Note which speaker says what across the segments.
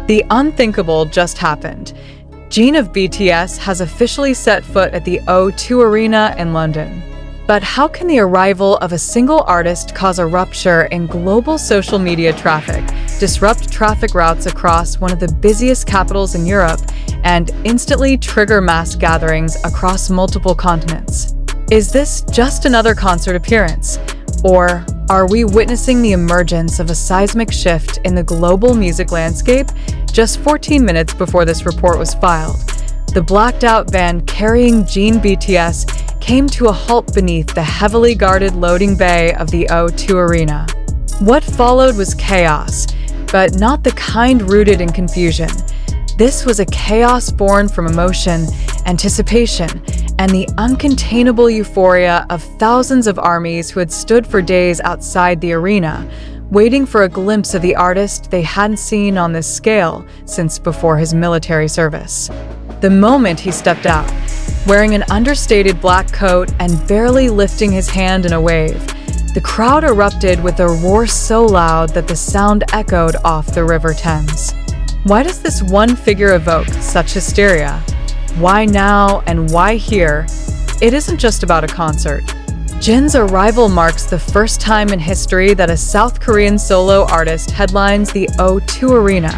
Speaker 1: The unthinkable just happened. Jin of BTS has officially set foot at the O2 Arena in London. But how can the arrival of a single artist cause a rupture in global social media traffic, disrupt traffic routes across one of the busiest capitals in Europe, and instantly trigger mass gatherings across multiple continents? Is this just another concert appearance? Or are we witnessing the emergence of a seismic shift in the global music landscape? Just 14 minutes before this report was filed, the blacked-out van carrying Jin BTS came to a halt beneath the heavily guarded loading bay of the O2 Arena. What followed was chaos, but not the kind rooted in confusion. This was a chaos born from emotion, anticipation, and the uncontainable euphoria of thousands of armies who had stood for days outside the arena, waiting for a glimpse of the artist they hadn't seen on this scale since before his military service. The moment he stepped out, wearing an understated black coat and barely lifting his hand in a wave, the crowd erupted with a roar so loud that the sound echoed off the River Thames. Why does this one figure evoke such hysteria? Why now and why here? It isn't just about a concert. Jin's arrival marks the first time in history that a South Korean solo artist headlines the O2 Arena,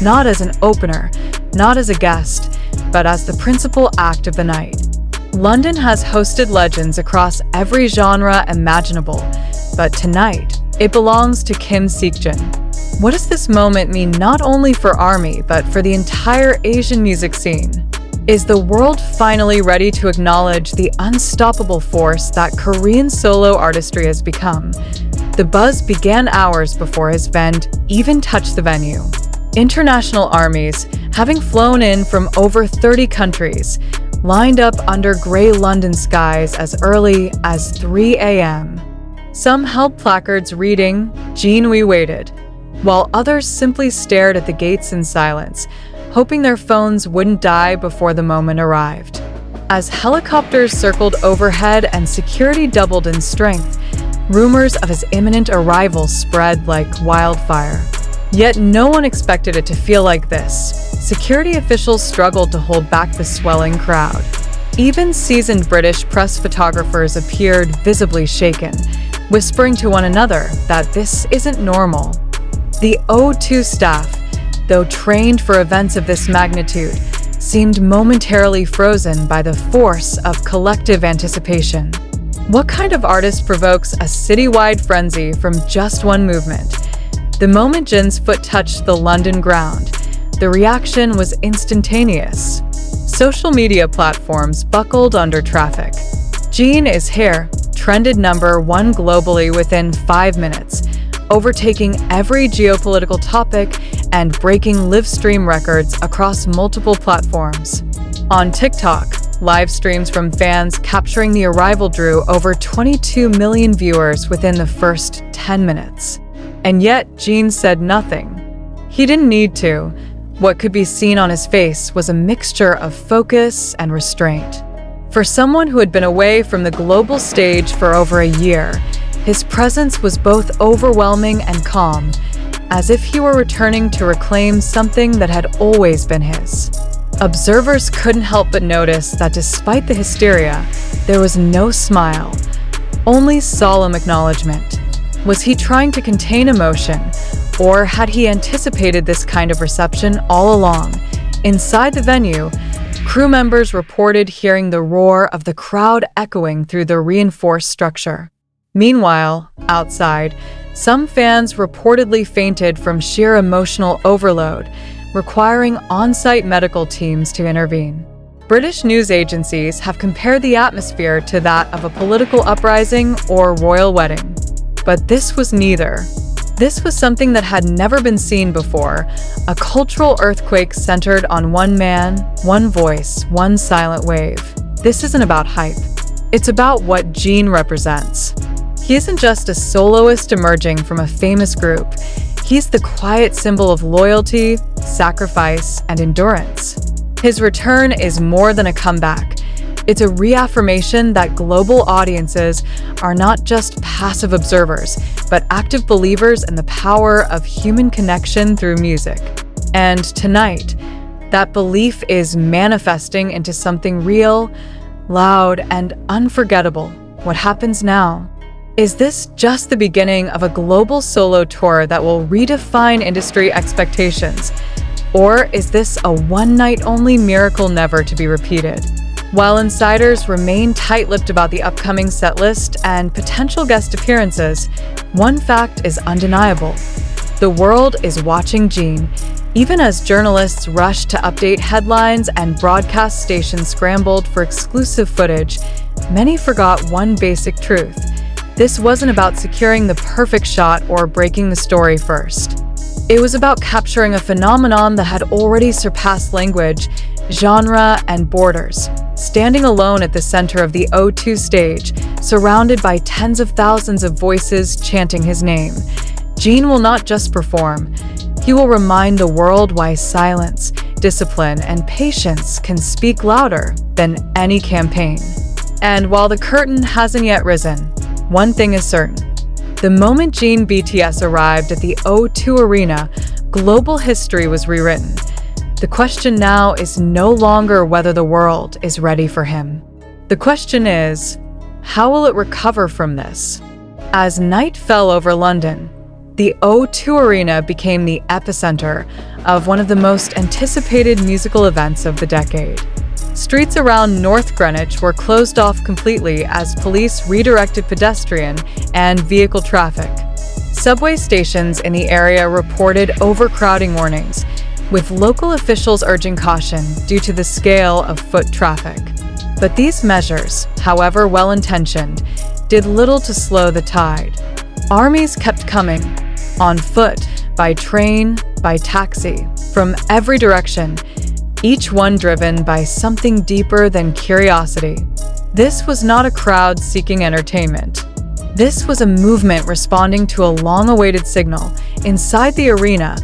Speaker 1: not as an opener, not as a guest, but as the principal act of the night. London has hosted legends across every genre imaginable, but tonight, it belongs to Kim Seokjin. What does this moment mean not only for ARMY, but for the entire Asian music scene? Is the world finally ready to acknowledge the unstoppable force that Korean solo artistry has become? The buzz began hours before his band even touched the venue. International armies, having flown in from over 30 countries, lined up under gray London skies as early as 3 a.m. Some held placards reading, "Jin, we waited," while others simply stared at the gates in silence, hoping their phones wouldn't die before the moment arrived. As helicopters circled overhead and security doubled in strength, rumors of his imminent arrival spread like wildfire. Yet no one expected it to feel like this. Security officials struggled to hold back the swelling crowd. Even seasoned British press photographers appeared visibly shaken, whispering to one another that this isn't normal. The O2 staff, though trained for events of this magnitude, seemed momentarily frozen by the force of collective anticipation. What kind of artist provokes a citywide frenzy from just one movement? The moment Jin's foot touched the London ground, the reaction was instantaneous. Social media platforms buckled under traffic. Jin is here trended #1 globally within 5 minutes, overtaking every geopolitical topic and breaking live stream records across multiple platforms. On TikTok, live streams from fans capturing the arrival drew over 22 million viewers within the first 10 minutes. And yet, Jin said nothing. He didn't need to. What could be seen on his face was a mixture of focus and restraint. For someone who had been away from the global stage for over a year, his presence was both overwhelming and calm, as if he were returning to reclaim something that had always been his. Observers couldn't help but notice that despite the hysteria, there was no smile, only solemn acknowledgement. Was he trying to contain emotion, or had he anticipated this kind of reception all along? Inside the venue, crew members reported hearing the roar of the crowd echoing through the reinforced structure. Meanwhile, outside, some fans reportedly fainted from sheer emotional overload, requiring on-site medical teams to intervene. British news agencies have compared the atmosphere to that of a political uprising or royal wedding. But this was neither. This was something that had never been seen before, a cultural earthquake centered on one man, one voice, one silent wave. This isn't about hype. It's about what Jin represents. He isn't just a soloist emerging from a famous group. He's the quiet symbol of loyalty, sacrifice, and endurance. His return is more than a comeback. It's a reaffirmation that global audiences are not just passive observers, but active believers in the power of human connection through music. And tonight, that belief is manifesting into something real, loud, and unforgettable. What happens now? Is this just the beginning of a global solo tour that will redefine industry expectations? Or is this a one-night-only miracle never to be repeated? While insiders remain tight-lipped about the upcoming setlist and potential guest appearances, one fact is undeniable. The world is watching Jin. Even as journalists rushed to update headlines and broadcast stations scrambled for exclusive footage, many forgot one basic truth. This wasn't about securing the perfect shot or breaking the story first. It was about capturing a phenomenon that had already surpassed language, genre, and borders. Standing alone at the center of the O2 stage, surrounded by tens of thousands of voices chanting his name, Jin will not just perform. He will remind the world why silence, discipline, and patience can speak louder than any campaign. And while the curtain hasn't yet risen, one thing is certain. The moment Jin BTS arrived at the O2 Arena, global history was rewritten. The question now is no longer whether the world is ready for him. The question is, how will it recover from this? As night fell over London, the O2 Arena became the epicenter of one of the most anticipated musical events of the decade. Streets around North Greenwich were closed off completely as police redirected pedestrian and vehicle traffic. Subway stations in the area reported overcrowding warnings, with local officials urging caution due to the scale of foot traffic. But these measures, however well-intentioned, did little to slow the tide. Armies kept coming, on foot, by train, by taxi, from every direction, each one driven by something deeper than curiosity. This was not a crowd seeking entertainment. This was a movement responding to a long-awaited signal. Inside the arena,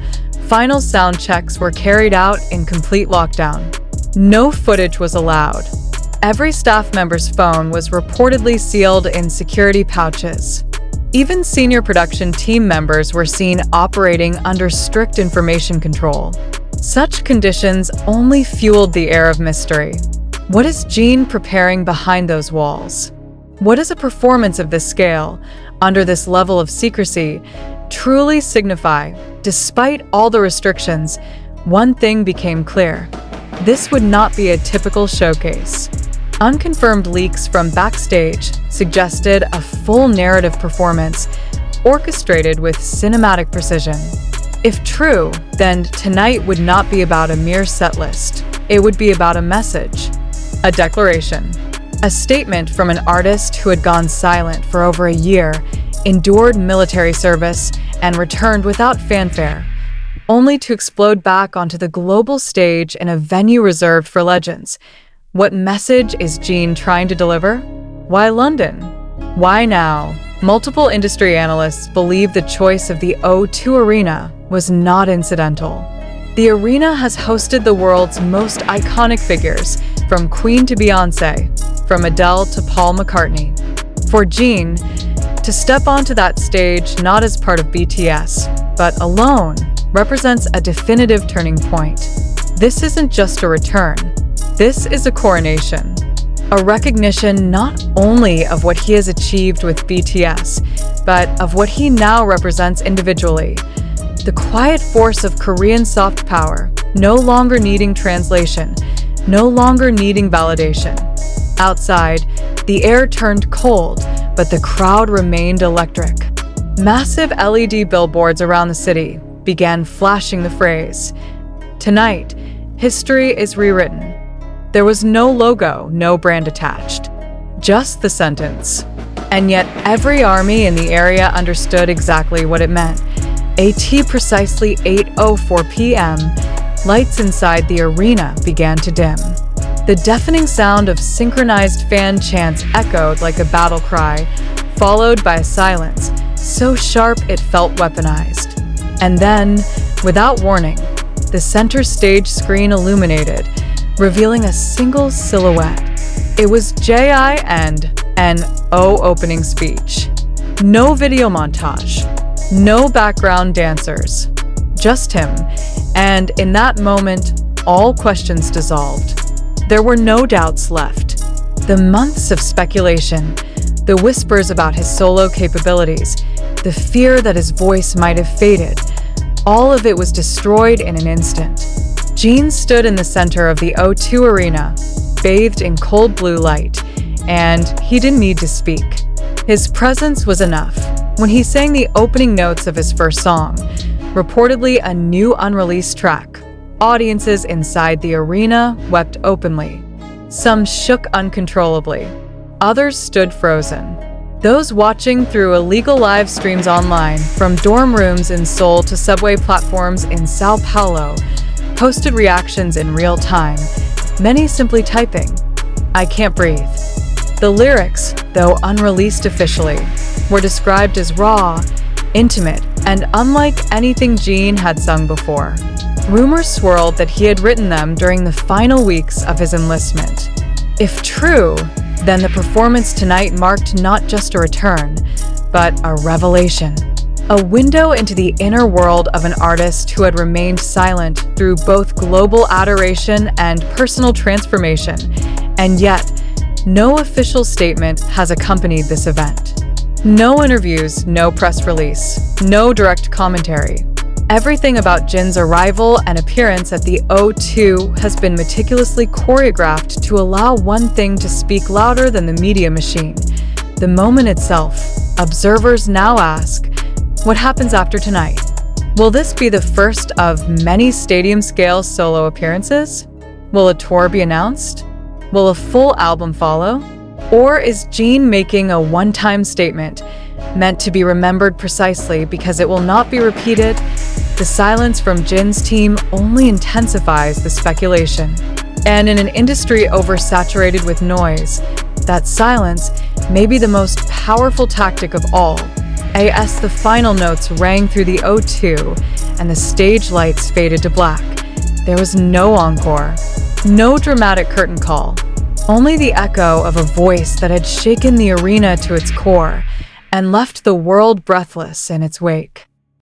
Speaker 1: final sound checks were carried out in complete lockdown. No footage was allowed. Every staff member's phone was reportedly sealed in security pouches. Even senior production team members were seen operating under strict information control. Such conditions only fueled the air of mystery. What is Jin preparing behind those walls? What does a performance of this scale, under this level of secrecy, truly signify? Despite all the restrictions, one thing became clear. This would not be a typical showcase. Unconfirmed leaks from backstage suggested a full narrative performance, orchestrated with cinematic precision. If true, then tonight would not be about a mere set list. It would be about a message, a declaration, a statement from an artist who had gone silent for over a year, endured military service, and returned without fanfare, only to explode back onto the global stage in a venue reserved for legends. What message is Jin trying to deliver? Why London? Why now? Multiple industry analysts believe the choice of the O2 Arena was not incidental. The arena has hosted the world's most iconic figures, from Queen to Beyoncé, from Adele to Paul McCartney. For Jin to step onto that stage not as part of BTS, but alone, represents a definitive turning point. This isn't just a return. This is a coronation. A recognition not only of what he has achieved with BTS, but of what he now represents individually. The quiet force of Korean soft power, no longer needing translation, no longer needing validation. Outside, the air turned cold, but the crowd remained electric. Massive LED billboards around the city began flashing the phrase, "Tonight, history is rewritten." There was no logo, no brand attached, just the sentence. And yet every army in the area understood exactly what it meant. At precisely 8:04 p.m., lights inside the arena began to dim. The deafening sound of synchronized fan chants echoed like a battle cry, followed by a silence so sharp it felt weaponized. And then, without warning, the center stage screen illuminated, revealing a single silhouette. It was J.I. and N.O. opening speech. No video montage, no background dancers, just him, And in that moment, all questions dissolved. There were no doubts left. The months of speculation, the whispers about his solo capabilities, the fear that his voice might have faded, all of it was destroyed in an instant. Jin stood in the center of the O2 Arena, bathed in cold blue light, and he didn't need to speak. His presence was enough. When he sang the opening notes of his first song, reportedly a new unreleased track, audiences inside the arena wept openly. Some shook uncontrollably. Others stood frozen. Those watching through illegal live streams online, from dorm rooms in Seoul to subway platforms in Sao Paulo, posted reactions in real time, many simply typing, "I can't breathe." The lyrics, though unreleased officially, were described as raw, intimate, and unlike anything Jin had sung before. Rumors swirled that he had written them during the final weeks of his enlistment. If true, then the performance tonight marked not just a return, but a revelation. A window into the inner world of an artist who had remained silent through both global adoration and personal transformation. And yet, no official statement has accompanied this event. No interviews, no press release, no direct commentary. Everything about Jin's arrival and appearance at the O2 has been meticulously choreographed to allow one thing to speak louder than the media machine: the moment itself. Observers now ask, what happens after tonight? Will this be the first of many stadium-scale solo appearances? Will a tour be announced? Will a full album follow? Or is Jin making a one-time statement, meant to be remembered precisely because it will not be repeated? The silence from Jin's team only intensifies the speculation. And in an industry oversaturated with noise, that silence may be the most powerful tactic of all. As the final notes rang through the O2 and the stage lights faded to black, there was no encore, no dramatic curtain call, only the echo of a voice that had shaken the arena to its core and left the world breathless in its wake.